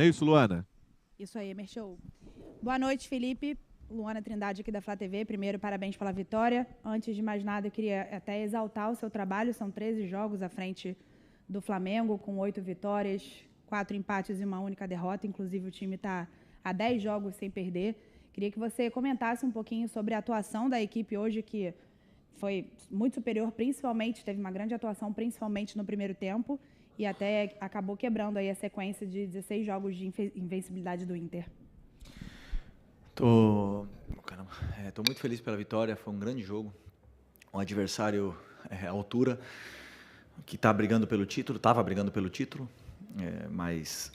É isso, Luana? Isso aí, Merchou. Boa noite, Felipe. Luana Trindade aqui da Flá TV. Primeiro, parabéns pela vitória. Antes de mais nada, eu queria até exaltar o seu trabalho. São 13 jogos à frente do Flamengo, com 8 vitórias, 4 empates e uma única derrota. Inclusive, o time está a 10 jogos sem perder. Queria que você comentasse um pouquinho sobre a atuação da equipe hoje, que foi muito superior, principalmente, teve uma grande atuação, principalmente no primeiro tempo, e até acabou quebrando aí a sequência de 16 jogos de invencibilidade do Inter. Tô muito feliz pela vitória, foi um grande jogo, um adversário à altura, que estava brigando pelo título, mas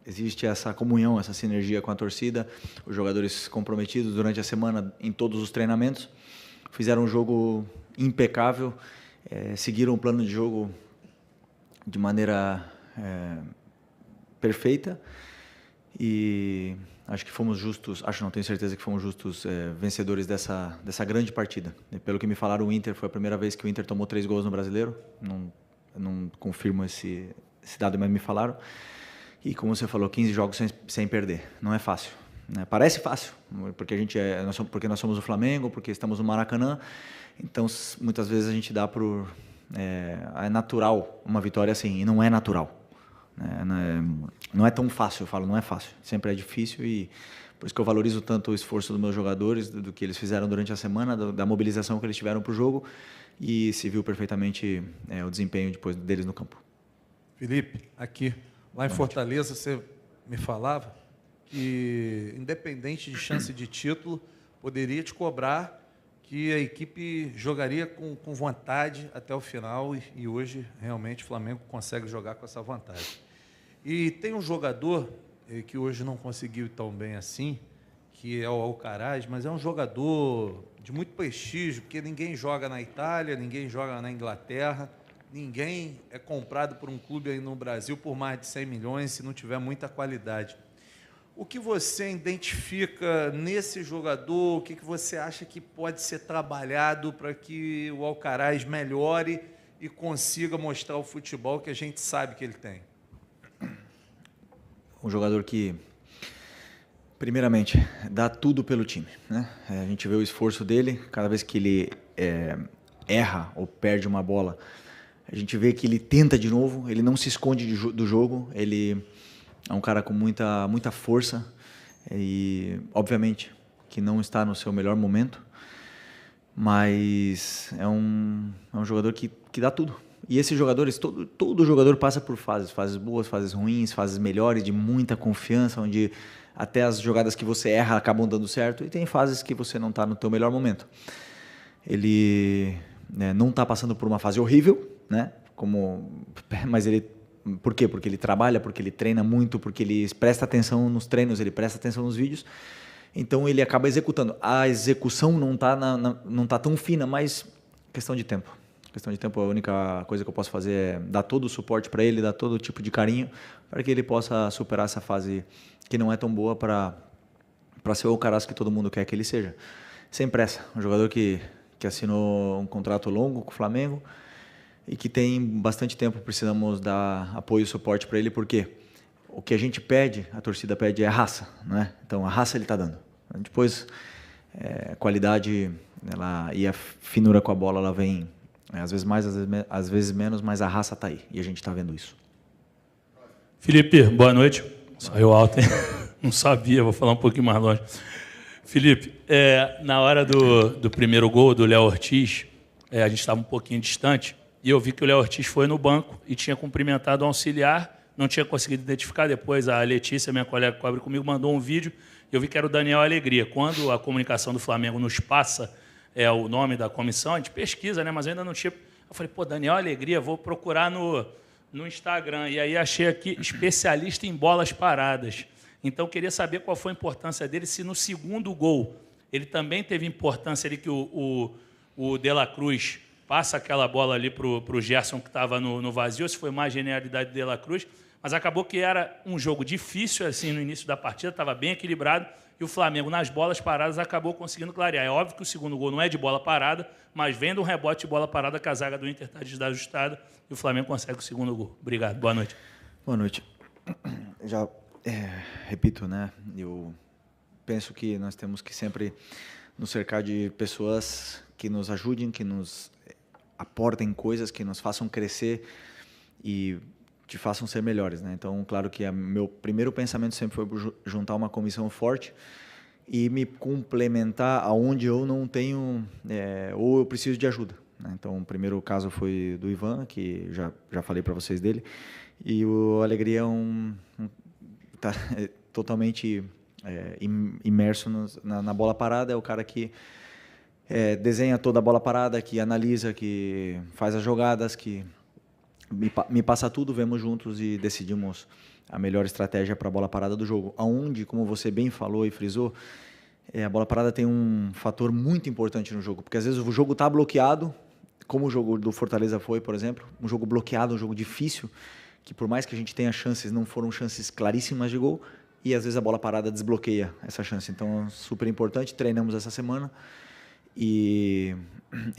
existe essa comunhão, essa sinergia com a torcida, os jogadores comprometidos durante a semana em todos os treinamentos, fizeram um jogo impecável, seguiram o plano de jogo de maneira perfeita e acho que fomos justos, tenho certeza que fomos justos vencedores dessa grande partida. E pelo que me falaram, o Inter foi a primeira vez que o Inter tomou 3 gols no Brasileiro, não confirmo esse dado, mas me falaram. E como você falou, 15 jogos sem perder, não é fácil. Né? Parece fácil, porque porque nós somos o Flamengo, porque estamos no Maracanã, então muitas vezes a gente dá por... é natural uma vitória assim, e não é natural. Não é tão fácil, eu falo, não é fácil. Sempre é difícil e por isso que eu valorizo tanto o esforço dos meus jogadores, do que eles fizeram durante a semana, da mobilização que eles tiveram para o jogo e se viu perfeitamente o desempenho depois deles no campo. Felipe, aqui, lá em Fortaleza, você me falava que, independente de chance de título, poderia te cobrar que a equipe jogaria com vontade até o final e hoje, realmente, o Flamengo consegue jogar com essa vontade. E tem um jogador que hoje não conseguiu ir tão bem assim, que é o Alcaraz, mas é um jogador de muito prestígio, porque ninguém joga na Itália, ninguém joga na Inglaterra, ninguém é comprado por um clube aí no Brasil por mais de 100 milhões se não tiver muita qualidade. O que você identifica nesse jogador? O que você acha que pode ser trabalhado para que o Alcaraz melhore e consiga mostrar o futebol que a gente sabe que ele tem? Um jogador que, primeiramente, dá tudo pelo time. Né? A gente vê o esforço dele, cada vez que ele erra ou perde uma bola, a gente vê que ele tenta de novo, ele não se esconde do jogo, ele é um cara com muita força e, obviamente, que não está no seu melhor momento, mas é um jogador que dá tudo. E esses jogadores, todo jogador passa por fases boas, fases ruins, fases melhores, de muita confiança, onde até as jogadas que você erra acabam dando certo, e tem fases que você não está no teu melhor momento. Ele não está passando por uma fase horrível, né? Mas ele... Por quê? Porque ele trabalha, porque ele treina muito, porque ele presta atenção nos treinos, ele presta atenção nos vídeos. Então ele acaba executando. A execução não está tão fina, mas questão de tempo. Questão de tempo, a única coisa que eu posso fazer é dar todo o suporte para ele, dar todo tipo de carinho, para que ele possa superar essa fase que não é tão boa para ser o Alcaraz que todo mundo quer que ele seja. Sem pressa. Um jogador que assinou um contrato longo com o Flamengo, e que tem bastante tempo, precisamos dar apoio e suporte para ele, porque o que a gente pede, a torcida pede, é raça, né? Então a raça ele está dando. Depois, a qualidade e a finura com a bola, ela vem às vezes mais, às vezes menos, mas a raça está aí, e a gente está vendo isso. Felipe, boa noite. Saiu alto, hein? Não sabia, vou falar um pouquinho mais longe. Felipe, na hora do primeiro gol do Léo Ortiz, a gente estava um pouquinho distante, e eu vi que o Léo Ortiz foi no banco e tinha cumprimentado o auxiliar, não tinha conseguido identificar. Depois a Letícia, minha colega que cobre comigo, mandou um vídeo e eu vi que era o Daniel Alegria. Quando a comunicação do Flamengo nos passa o nome da comissão, a gente pesquisa, né? Mas eu ainda não tinha... Eu falei, Daniel Alegria, vou procurar no Instagram. E aí achei aqui especialista em bolas paradas. Então, queria saber qual foi a importância dele, se no segundo gol ele também teve importância ali que o De La Cruz passa aquela bola ali para o Gerson que estava no vazio, se foi mais genialidade de De La Cruz, mas acabou que era um jogo difícil assim no início da partida, estava bem equilibrado, e o Flamengo, nas bolas paradas, acabou conseguindo clarear. É óbvio que o segundo gol não é de bola parada, mas vem de um rebote de bola parada que a zaga do Inter está desajustada e o Flamengo consegue o segundo gol. Obrigado, boa noite. Boa noite. Já repito, né? Eu penso que nós temos que sempre nos cercar de pessoas que nos ajudem, que nos aportem coisas, que nos façam crescer e te façam ser melhores, né? Então, claro que meu primeiro pensamento sempre foi juntar uma comissão forte e me complementar aonde eu não tenho, ou eu preciso de ajuda, né? Então, o primeiro caso foi do Ivan, que já falei para vocês dele, e o Alegria tá totalmente imerso na bola parada, é o cara que desenha toda a bola parada, que analisa, que faz as jogadas, que me passa tudo, vemos juntos e decidimos a melhor estratégia para a bola parada do jogo. Aonde, como você bem falou e frisou, a bola parada tem um fator muito importante no jogo, porque às vezes o jogo está bloqueado, como o jogo do Fortaleza foi, por exemplo, um jogo bloqueado, um jogo difícil, que por mais que a gente tenha chances, não foram chances claríssimas de gol, e às vezes a bola parada desbloqueia essa chance. Então, super importante, treinamos essa semana e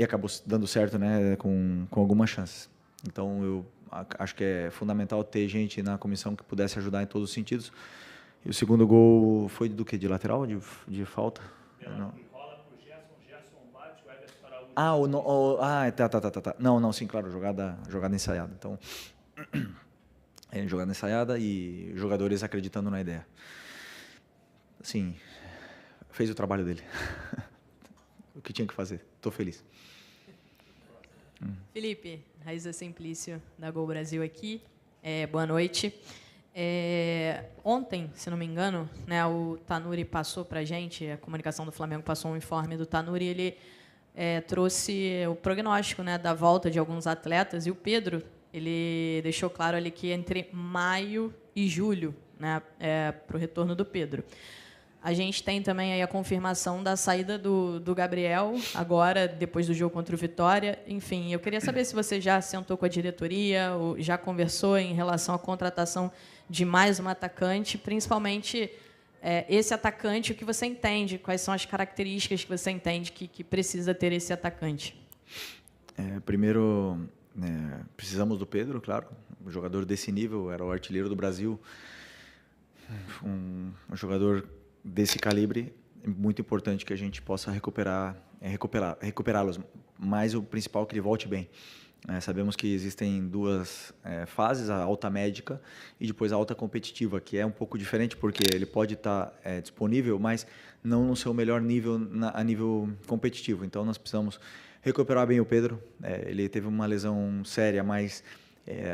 acabou dando certo, né, com algumas chances. Então, eu acho que é fundamental ter gente na comissão que pudesse ajudar em todos os sentidos. E o segundo gol foi do quê? De lateral? De falta? Não. Rola pro Gerson bate, o Everton Araújo. Tá. Não, sim, claro, jogada ensaiada. Então, jogada ensaiada e jogadores acreditando na ideia. Assim, fez o trabalho dele. O que tinha que fazer. Estou feliz. Felipe, Raíza Simplício, da Gol Brasil aqui. Boa noite. Ontem, se não me engano, né, o Tanuri passou para a gente, a comunicação do Flamengo passou um informe do Tanuri, ele trouxe o prognóstico, né, da volta de alguns atletas, e o Pedro, ele deixou claro ali que entre maio e julho, né, para o retorno do Pedro. A gente tem também aí a confirmação da saída do Gabriel, agora, depois do jogo contra o Vitória. Enfim, eu queria saber se você já sentou com a diretoria, ou já conversou em relação à contratação de mais um atacante, principalmente esse atacante, o que você entende, quais são as características que você entende que precisa ter esse atacante? Primeiro, precisamos do Pedro, claro, um jogador desse nível, era o artilheiro do Brasil, um jogador desse calibre, é muito importante que a gente possa recuperá-los, mas o principal é que ele volte bem. Sabemos que existem duas fases, a alta médica e depois a alta competitiva, que é um pouco diferente porque ele pode estar disponível, mas não no seu melhor nível a nível competitivo. Então nós precisamos recuperar bem o Pedro. Ele teve uma lesão séria, mas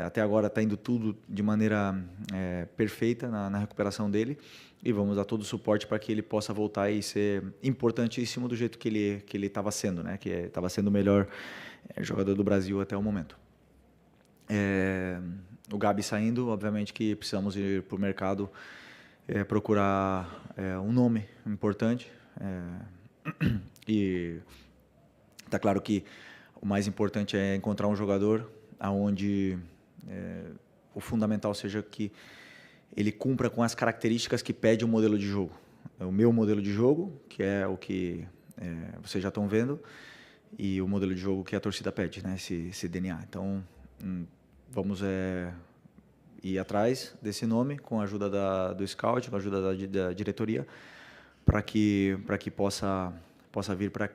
até agora está indo tudo de maneira perfeita na recuperação dele. E vamos dar todo o suporte para que ele possa voltar e ser importantíssimo do jeito que ele estava sendo, né? Que estava sendo o melhor jogador do Brasil até o momento. O Gabi saindo, obviamente que precisamos ir para o mercado procurar um nome importante. E está claro que o mais importante é encontrar um jogador onde o fundamental seja que ele cumpra com as características que pede o modelo de jogo. O meu modelo de jogo, que é o que vocês já estão vendo, e o modelo de jogo que a torcida pede, né? Esse DNA. Então, vamos ir atrás desse nome, com a ajuda do scout, com a ajuda da diretoria, para que possa vir para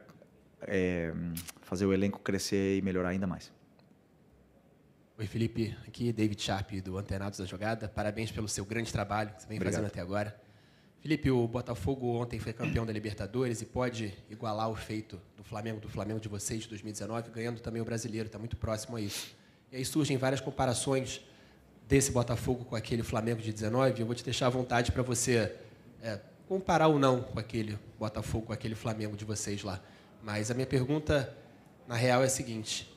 fazer o elenco crescer e melhorar ainda mais. Oi, Felipe. Aqui David Sharp, do Antenados da Jogada. Parabéns pelo seu grande trabalho que você vem fazendo até agora. Felipe, o Botafogo ontem foi campeão da Libertadores e pode igualar o feito do Flamengo de vocês de 2019, ganhando também o Brasileiro, está muito próximo a isso. E aí surgem várias comparações desse Botafogo com aquele Flamengo de 19, eu vou te deixar à vontade para você comparar ou não com aquele Botafogo, com aquele Flamengo de vocês lá. Mas a minha pergunta, na real, é a seguinte: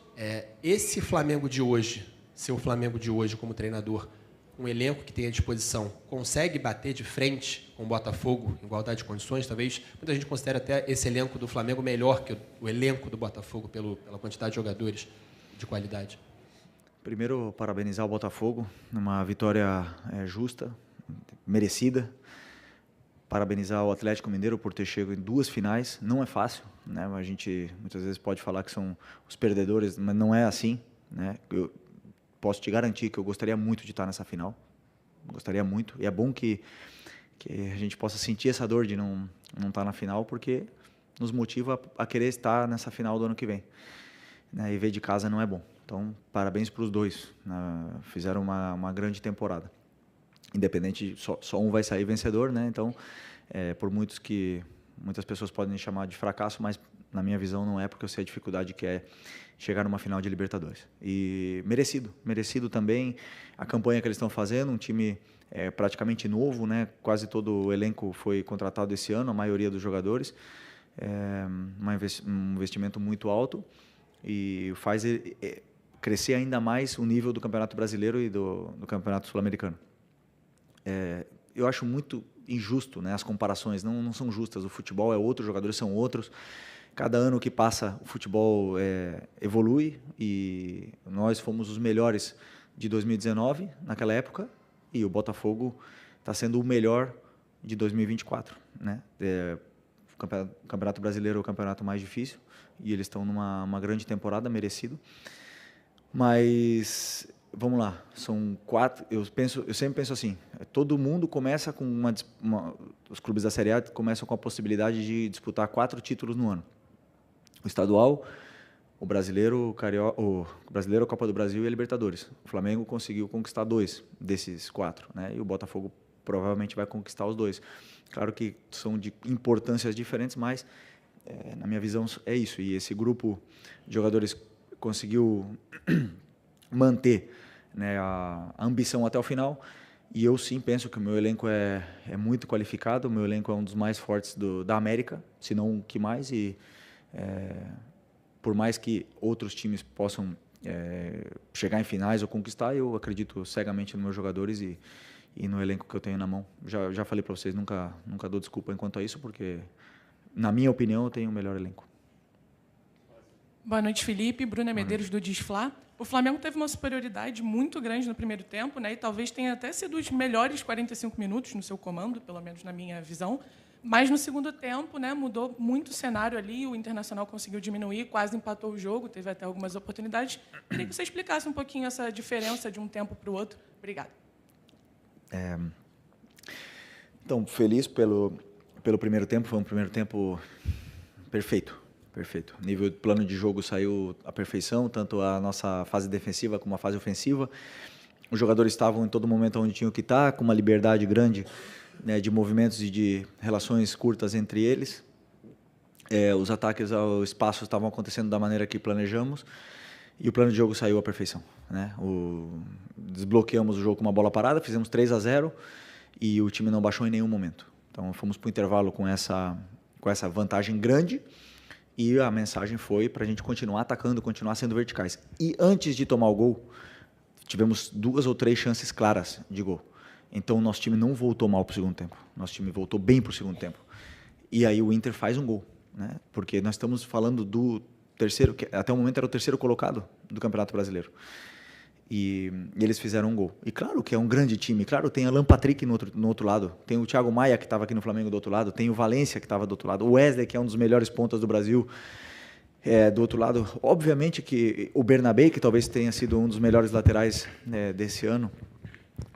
esse Flamengo de hoje, seu Flamengo de hoje como treinador, um elenco que tem à disposição, consegue bater de frente com o Botafogo em igualdade de condições? Talvez muita gente considere até esse elenco do Flamengo melhor que o elenco do Botafogo pela quantidade de jogadores de qualidade. Primeiro, parabenizar o Botafogo, uma vitória justa, merecida. Parabenizar o Atlético Mineiro por ter chegado em 2 finais. Não é fácil, né? A gente muitas vezes pode falar que são os perdedores, mas não é assim, né? Eu posso te garantir que eu gostaria muito de estar nessa final. Gostaria muito. E é bom que a gente possa sentir essa dor de não estar na final, porque nos motiva a querer estar nessa final do ano que vem. Né? E ver de casa não é bom. Então, parabéns para os dois. Fizeram uma grande temporada. Independente, só um vai sair vencedor, né? Então, por muitas pessoas podem chamar de fracasso, mas na minha visão não é, porque eu sei a dificuldade que é chegar numa final de Libertadores. E merecido também a campanha que eles estão fazendo, um time praticamente novo, né? Quase todo o elenco foi contratado esse ano, a maioria dos jogadores. Um investimento muito alto e faz crescer ainda mais o nível do Campeonato Brasileiro e do Campeonato Sul-Americano. Eu acho muito injusto, né? As comparações não são justas. O futebol é outro, os jogadores são outros. Cada ano que passa, o futebol evolui e nós fomos os melhores de 2019, naquela época, e o Botafogo está sendo o melhor de 2024. Né? O Campeonato Brasileiro é o campeonato mais difícil e eles estão numa grande temporada, merecido. Mas, vamos lá, são 4... Eu sempre penso assim, todo mundo começa com os clubes da Série A começam com a possibilidade de disputar 4 títulos no ano. O estadual, o brasileiro, a Copa do Brasil e a Libertadores. O Flamengo conseguiu conquistar 2 desses 4, né? E o Botafogo provavelmente vai conquistar os 2. Claro que são de importâncias diferentes, mas na minha visão é isso. E esse grupo de jogadores conseguiu manter, né, a ambição até o final. E eu sim penso que o meu elenco é muito qualificado. O meu elenco é um dos mais fortes da América, se não o que mais. E por mais que outros times possam chegar em finais ou conquistar, eu acredito cegamente nos meus jogadores e no elenco que eu tenho na mão. Já falei para vocês, nunca dou desculpa enquanto a isso, porque, na minha opinião, eu tenho o melhor elenco. Boa noite, Felipe. Bruna Medeiros, do Disflá. O Flamengo teve uma superioridade muito grande no primeiro tempo, né? E talvez tenha até sido os melhores 45 minutos no seu comando, pelo menos na minha visão. Mas no segundo tempo, né, mudou muito o cenário ali, o Internacional conseguiu diminuir, quase empatou o jogo, teve até algumas oportunidades. Queria que você explicasse um pouquinho essa diferença de um tempo para o outro. Obrigada. Então, feliz pelo primeiro tempo, foi um primeiro tempo perfeito. O nível de plano de jogo saiu à perfeição, tanto a nossa fase defensiva como a fase ofensiva. Os jogadores estavam em todo momento onde tinham que estar, com uma liberdade grande, né, de movimentos e de relações curtas entre eles. Os ataques ao espaço estavam acontecendo da maneira que planejamos e o plano de jogo saiu à perfeição. Né? Desbloqueamos o jogo com uma bola parada, fizemos 3-0 e o time não baixou em nenhum momento. Então fomos para o intervalo com essa vantagem grande e a mensagem foi para a gente continuar atacando, continuar sendo verticais. E antes de tomar o gol, tivemos 2 ou 3 chances claras de gol. Então, o nosso time não voltou mal para o segundo tempo. Nosso time voltou bem para o segundo tempo. E aí o Inter faz um gol. Né? Porque nós estamos falando do terceiro, que até o momento era o terceiro colocado do Campeonato Brasileiro. E eles fizeram um gol. E claro que é um grande time. Claro, tem Alan Patrick no outro lado. Tem o Thiago Maia, que estava aqui no Flamengo, do outro lado. Tem o Valência, que estava do outro lado. O Wesley, que é um dos melhores pontas do Brasil, do outro lado. Obviamente que o Bernabé, que talvez tenha sido um dos melhores laterais desse ano,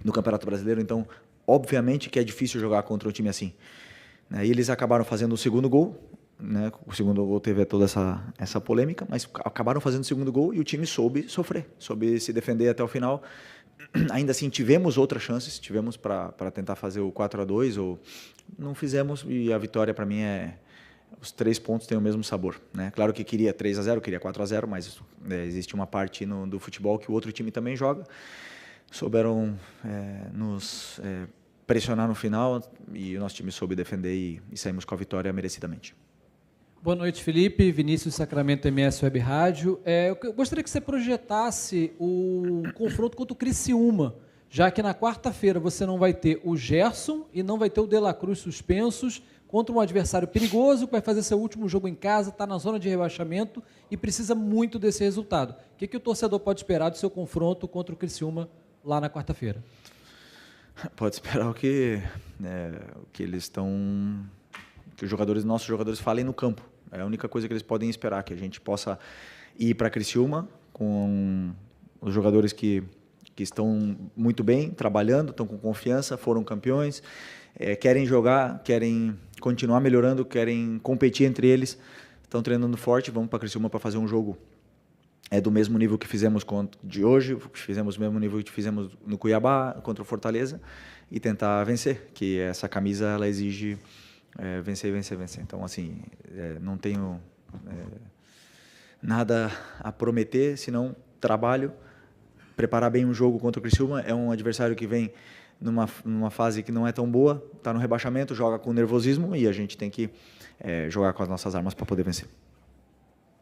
no Campeonato Brasileiro, então, obviamente que é difícil jogar contra um time assim. E eles acabaram fazendo o segundo gol, né? O segundo gol teve toda essa polêmica, mas acabaram fazendo o segundo gol e o time soube sofrer, soube se defender até o final. Ainda assim, tivemos outras chances, tivemos para tentar fazer o 4-2, ou não fizemos, e a vitória, para mim, os 3 pontos têm o mesmo sabor. Né? Claro que queria 3-0, queria 4-0, mas existe uma parte do futebol que o outro time também joga. Souberam nos pressionar no final e o nosso time soube defender e saímos com a vitória merecidamente. Boa noite, Felipe. Vinícius Sacramento, MS Web Rádio. Eu gostaria que você projetasse o confronto contra o Criciúma, já que na quarta-feira você não vai ter o Gerson e não vai ter o De La Cruz suspensos contra um adversário perigoso que vai fazer seu último jogo em casa, está na zona de rebaixamento e precisa muito desse resultado. O que o torcedor pode esperar do seu confronto contra o Criciúma lá na quarta-feira? Pode esperar o que eles estão, que nossos jogadores falem no campo. É a única coisa que eles podem esperar, que a gente possa ir para Criciúma com os jogadores que que estão muito bem, trabalhando, estão com confiança, foram campeões, querem jogar, querem continuar melhorando, querem competir entre eles, estão treinando forte. Vamos para Criciúma para fazer um jogo do mesmo nível que fizemos de hoje, fizemos o mesmo nível que fizemos no Cuiabá contra o Fortaleza, e tentar vencer, que essa camisa ela exige vencer, vencer, vencer. Então, assim, não tenho nada a prometer, senão trabalho, preparar bem um jogo contra o Criciúma. É um adversário que vem numa fase que não é tão boa, está no rebaixamento, joga com nervosismo, e a gente tem que jogar com as nossas armas para poder vencer.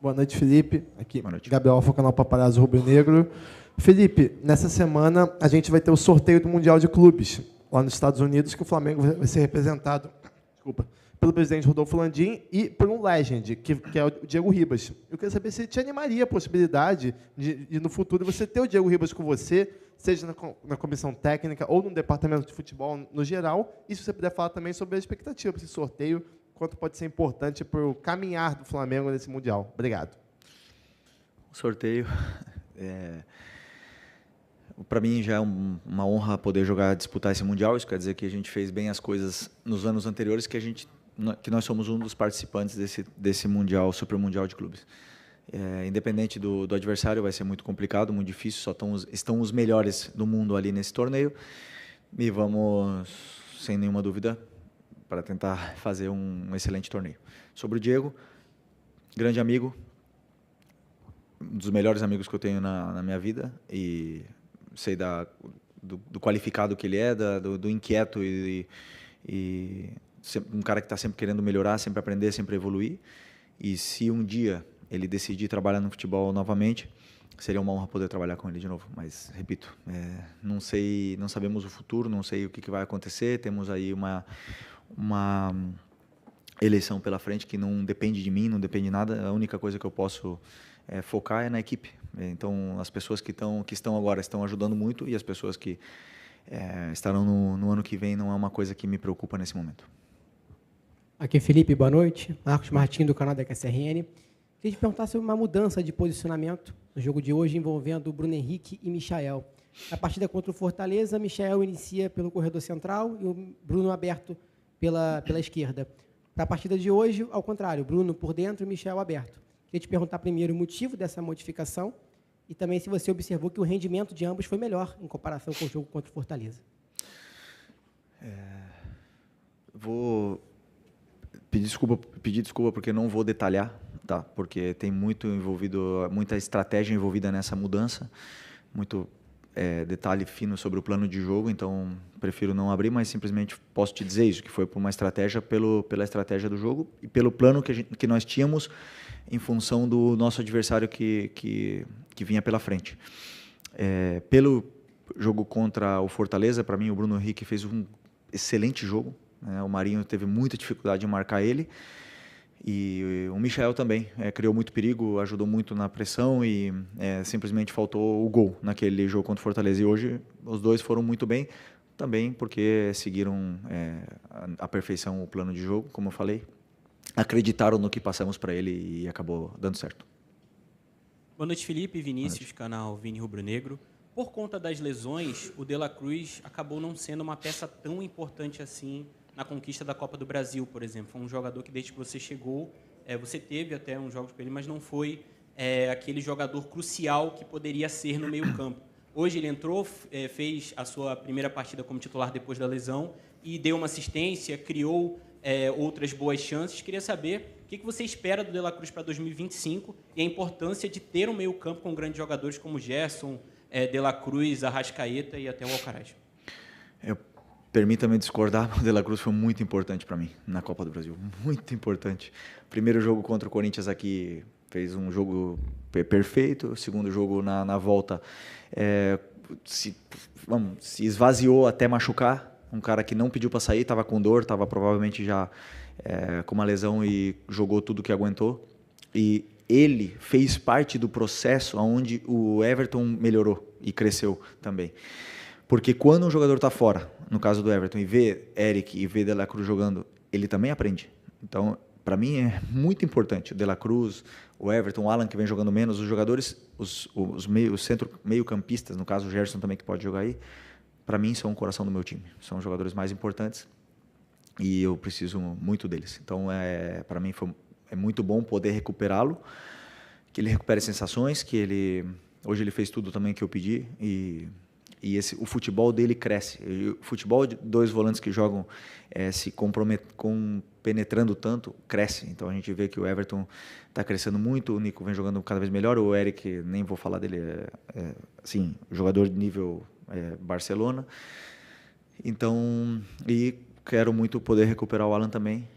Boa noite, Felipe. Aqui, boa noite. Gabriel Alfa, canal Paparazzo Rubro-Negro. Felipe, nessa semana a gente vai ter o sorteio do Mundial de Clubes, lá nos Estados Unidos, que o Flamengo vai ser representado pelo presidente Rodolfo Landim e por um legend, que é o Diego Ribas. Eu queria saber se te animaria a possibilidade de no futuro, você ter o Diego Ribas com você, seja na comissão técnica ou no departamento de futebol no geral, e se você puder falar também sobre a expectativa para esse sorteio, quanto pode ser importante para o caminhar do Flamengo nesse Mundial. Obrigado. O sorteio, para mim já é uma honra poder disputar esse Mundial. Isso quer dizer que a gente fez bem as coisas nos anos anteriores, que nós somos um dos participantes desse Mundial, Super Mundial de Clubes. Independente do adversário, vai ser muito complicado, muito difícil, estão os melhores do mundo ali nesse torneio, e vamos, sem nenhuma dúvida, para tentar fazer um excelente torneio. Sobre o Diego, grande amigo, um dos melhores amigos que eu tenho na minha vida, e sei do qualificado que ele é, do inquieto e um cara que está sempre querendo melhorar, sempre aprender, sempre evoluir. E se um dia ele decidir trabalhar no futebol novamente, seria uma honra poder trabalhar com ele de novo. Mas, repito, não sabemos o futuro, não sei o que vai acontecer. Temos aí uma eleição pela frente que não depende de mim, não depende de nada. A única coisa que eu posso focar é na equipe. Então, as pessoas que estão agora estão ajudando muito, e as pessoas que estarão no ano que vem não é uma coisa que me preocupa nesse momento. Aqui, Felipe, boa noite. Marcos Martins, do canal da QSRN. Queria te perguntar sobre uma mudança de posicionamento no jogo de hoje envolvendo o Bruno Henrique e Michael. Na partida contra o Fortaleza, Michael inicia pelo corredor central e o Bruno aberto pela esquerda. Para a partida de hoje, ao contrário, Bruno por dentro e Michael aberto. Queria te perguntar primeiro o motivo dessa modificação e também se você observou que o rendimento de ambos foi melhor em comparação com o jogo contra o Fortaleza. Vou pedir desculpa porque não vou detalhar, tá? Porque tem muita estratégia envolvida nessa mudança, muito detalhe fino sobre o plano de jogo, então prefiro não abrir, mas simplesmente posso te dizer isso, que foi por uma estratégia, pela estratégia do jogo e pelo plano que nós tínhamos em função do nosso adversário que vinha pela frente. Pelo jogo contra o Fortaleza, para mim o Bruno Henrique fez um excelente jogo, né? O Marinho teve muita dificuldade em marcar ele, e o Michael também criou muito perigo, ajudou muito na pressão, e simplesmente faltou o gol naquele jogo contra o Fortaleza. E hoje os dois foram muito bem, também porque seguiram à perfeição o plano de jogo, como eu falei. Acreditaram no que passamos para ele e acabou dando certo. Boa noite, Felipe. Vinícius, canal Vini Rubro Negro. Por conta das lesões, o De La Cruz acabou não sendo uma peça tão importante assim na conquista da Copa do Brasil, por exemplo. Foi um jogador que, desde que você chegou, você teve até uns jogos com ele, mas não foi aquele jogador crucial que poderia ser no meio-campo. Hoje ele entrou, fez a sua primeira partida como titular depois da lesão e deu uma assistência, criou outras boas chances. Queria saber o que você espera do De La Cruz para 2025 e a importância de ter um meio-campo com grandes jogadores como Gerson, De La Cruz, Arrascaeta e até o Alcaraz. Permita-me discordar, o De La Cruz foi muito importante para mim na Copa do Brasil, muito importante. Primeiro jogo contra o Corinthians aqui, fez um jogo perfeito. O segundo jogo na volta se esvaziou até machucar. Um cara que não pediu para sair, estava com dor, estava provavelmente já com uma lesão e jogou tudo que aguentou. E ele fez parte do processo onde o Everton melhorou e cresceu também. Porque quando um jogador está fora, no caso do Everton, e vê Eric e vê De La Cruz jogando, ele também aprende. Então, para mim é muito importante. O De La Cruz, o Everton, o Alan, que vem jogando menos, os jogadores, os meio-campistas, no caso o Gerson também, que pode jogar aí, para mim são o coração do meu time. São os jogadores mais importantes e eu preciso muito deles. Então, para mim é muito bom poder recuperá-lo, que ele recupere sensações, que hoje ele fez tudo também que eu pedi e o futebol dele cresce. O futebol de 2 volantes que jogam se penetrando tanto, cresce. Então a gente vê que o Everton está crescendo muito, o Nico vem jogando cada vez melhor, o Eric, nem vou falar dele, assim, jogador de nível Barcelona. Então, e quero muito poder recuperar o Alan também,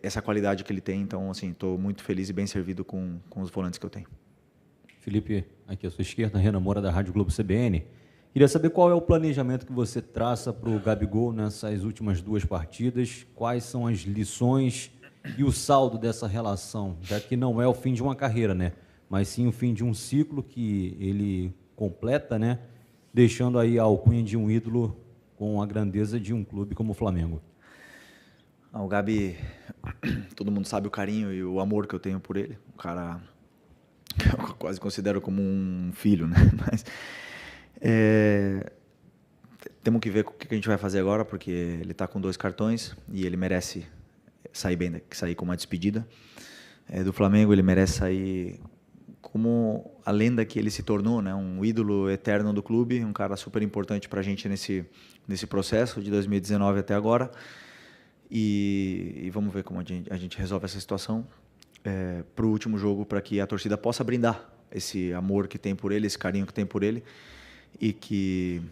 essa qualidade que ele tem. Então, assim, estou muito feliz e bem servido com os volantes que eu tenho. Felipe, aqui à sua esquerda, Renan Moura, da Rádio Globo CBN. Queria saber qual é o planejamento que você traça para o Gabigol nessas últimas 2 partidas, quais são as lições e o saldo dessa relação, já que não é o fim de uma carreira, né? Mas sim o fim de um ciclo que ele completa, né? Deixando aí a alcunha de um ídolo com a grandeza de um clube como o Flamengo. O Gabi, todo mundo sabe o carinho e o amor que eu tenho por ele. Um cara que eu quase considero como um filho, né? Mas temos que ver o que a gente vai fazer agora, porque ele está com 2 cartões e ele merece sair com uma despedida do Flamengo. Ele merece sair como a lenda que ele se tornou, né? Um ídolo eterno do clube, um cara super importante para a gente nesse processo de 2019 até agora. E vamos ver como a gente resolve essa situação para o último jogo, para que a torcida possa brindar esse amor que tem por ele, esse carinho que tem por ele, e que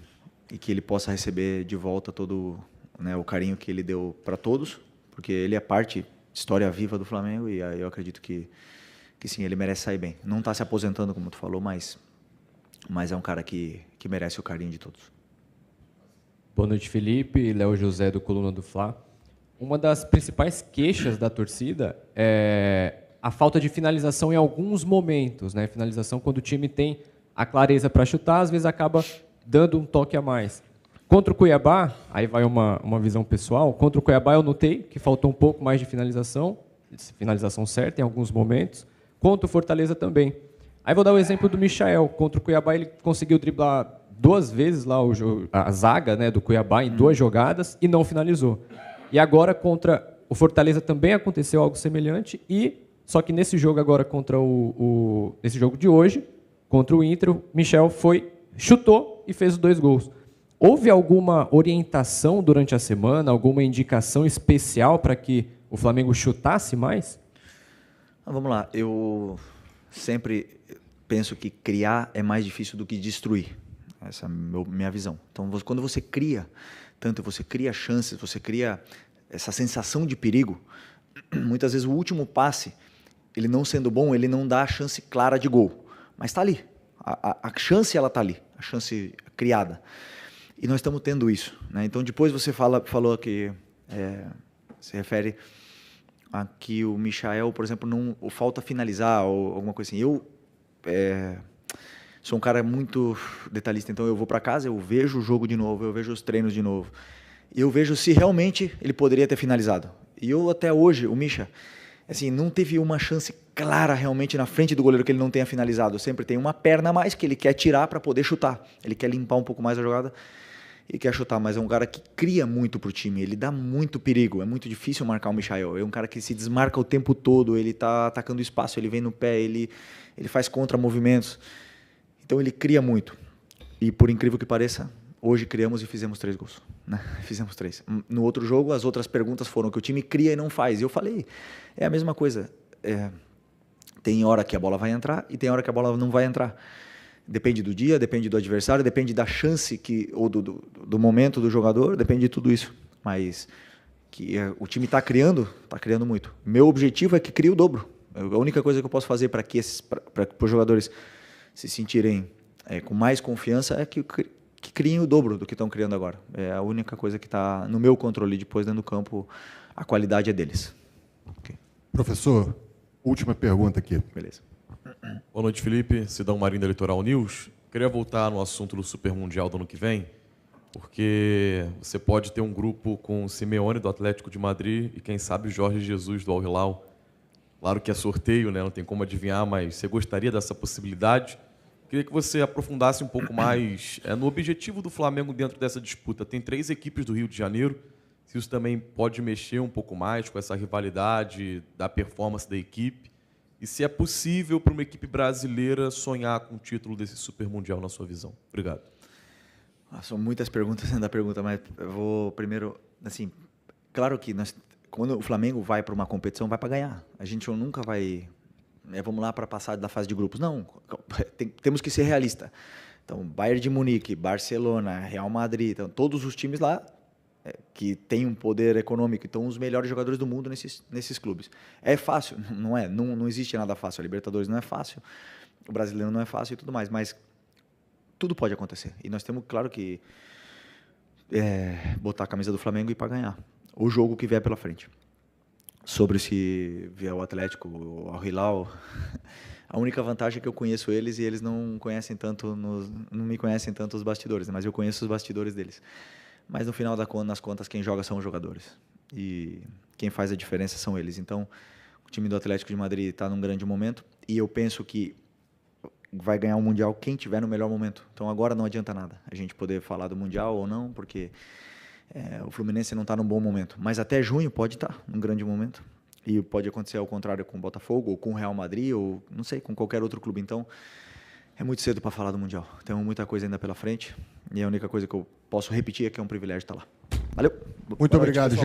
ele possa receber de volta todo, né, o carinho que ele deu para todos, porque ele é parte, história viva do Flamengo, e aí eu acredito que sim, ele merece sair bem. Não está se aposentando, como tu falou, mas é um cara que merece o carinho de todos. Boa noite, Felipe. Léo José, do Coluna do Fla. Uma das principais queixas da torcida é a falta de finalização em alguns momentos, né? Finalização quando o time tem a clareza para chutar, às vezes acaba dando um toque a mais. Contra o Cuiabá, aí vai uma visão pessoal, contra o Cuiabá eu notei que faltou um pouco mais de finalização certa em alguns momentos. Contra o Fortaleza também. Aí vou dar o exemplo do Michael. Contra o Cuiabá ele conseguiu driblar 2 vezes lá a zaga, né, do Cuiabá em 2 jogadas e não finalizou. E agora, contra o Fortaleza, também aconteceu algo semelhante, só que nesse jogo agora, nesse jogo de hoje, contra o Inter, o Michel chutou e fez os 2 gols. Houve alguma orientação durante a semana, alguma indicação especial para que o Flamengo chutasse mais? Vamos lá, eu sempre penso que criar é mais difícil do que destruir. Essa é a minha visão. Então, quando você cria tanto, você cria chances, você cria essa sensação de perigo, muitas vezes o último passe, ele não sendo bom, ele não dá a chance clara de gol, mas está ali, a chance ela está ali, a chance criada, e nós estamos tendo isso, né? Então depois você falou que se refere a que o Michael, por exemplo, não falta finalizar ou alguma coisa assim. Eu sou um cara muito detalhista, então eu vou para casa, eu vejo o jogo de novo, eu vejo os treinos de novo, e eu vejo se realmente ele poderia ter finalizado. E eu até hoje, o Misha, assim, não teve uma chance clara realmente na frente do goleiro que ele não tenha finalizado. Sempre tem uma perna a mais que ele quer tirar para poder chutar. Ele quer limpar um pouco mais a jogada e quer chutar, mas é um cara que cria muito pro time, ele dá muito perigo, é muito difícil marcar o Michael. É um cara que se desmarca o tempo todo, ele tá atacando o espaço, ele vem no pé, ele faz contra-movimentos. Então ele cria muito. E por incrível que pareça, hoje criamos e fizemos 3 gols. Né? Fizemos 3. No outro jogo, as outras perguntas foram que o time cria e não faz. E eu falei, é a mesma coisa. Tem hora que a bola vai entrar e tem hora que a bola não vai entrar. Depende do dia, depende do adversário, depende da chance ou do momento do jogador, depende de tudo isso. Mas que o time está criando muito. Meu objetivo é que crie o dobro. A única coisa que eu posso fazer para os jogadores se sentirem com mais confiança é que criem o dobro do que estão criando agora. É a única coisa que está no meu controle. Depois, dentro do campo, a qualidade é deles. Okay. Professor, última pergunta aqui. Beleza. Boa noite, Felipe. Sidão Marinho da Litoral News. Queria voltar no assunto do Super Mundial do ano que vem. Porque você pode ter um grupo com o Simeone do Atlético de Madrid e, quem sabe, o Jorge Jesus do Al Hilal. Claro que é sorteio, né? Não tem como adivinhar, mas você gostaria dessa possibilidade? Queria que você aprofundasse um pouco mais no objetivo do Flamengo dentro dessa disputa. Tem 3 equipes do Rio de Janeiro. Se isso também pode mexer um pouco mais com essa rivalidade da performance da equipe. E se é possível para uma equipe brasileira sonhar com o título desse Super Mundial, na sua visão. Obrigado. São muitas perguntas dentro da pergunta, mas eu vou primeiro... Assim, claro que quando o Flamengo vai para uma competição, vai para ganhar. A gente nunca vai... vamos lá para passar da fase de grupos. Não, temos que ser realistas. Então, Bayern de Munique, Barcelona, Real Madrid, então, todos os times lá que têm um poder econômico, então os melhores jogadores do mundo nesses clubes. É fácil? Não é. Não existe nada fácil. A Libertadores não é fácil, o Brasileiro não é fácil e tudo mais, mas tudo pode acontecer. E nós temos, claro que, botar a camisa do Flamengo e ir para ganhar o jogo que vier pela frente. Sobre se vier o Atlético, o Al Hilal, a única vantagem é que eu conheço eles e eles não conhecem tanto, não me conhecem tanto os bastidores, mas eu conheço os bastidores deles. Mas no final das contas, quem joga são os jogadores. E quem faz a diferença são eles. Então, o time do Atlético de Madrid está num grande momento e eu penso que vai ganhar o Mundial quem tiver no melhor momento. Então, agora não adianta nada a gente poder falar do Mundial ou não, porque o Fluminense não está num bom momento. Mas até junho pode estar num grande momento. E pode acontecer ao contrário com o Botafogo, ou com o Real Madrid, ou não sei, com qualquer outro clube. Então, é muito cedo para falar do Mundial. Temos muita coisa ainda pela frente. E a única coisa que eu posso repetir é que é um privilégio estar lá. Valeu. Muito obrigado, gente.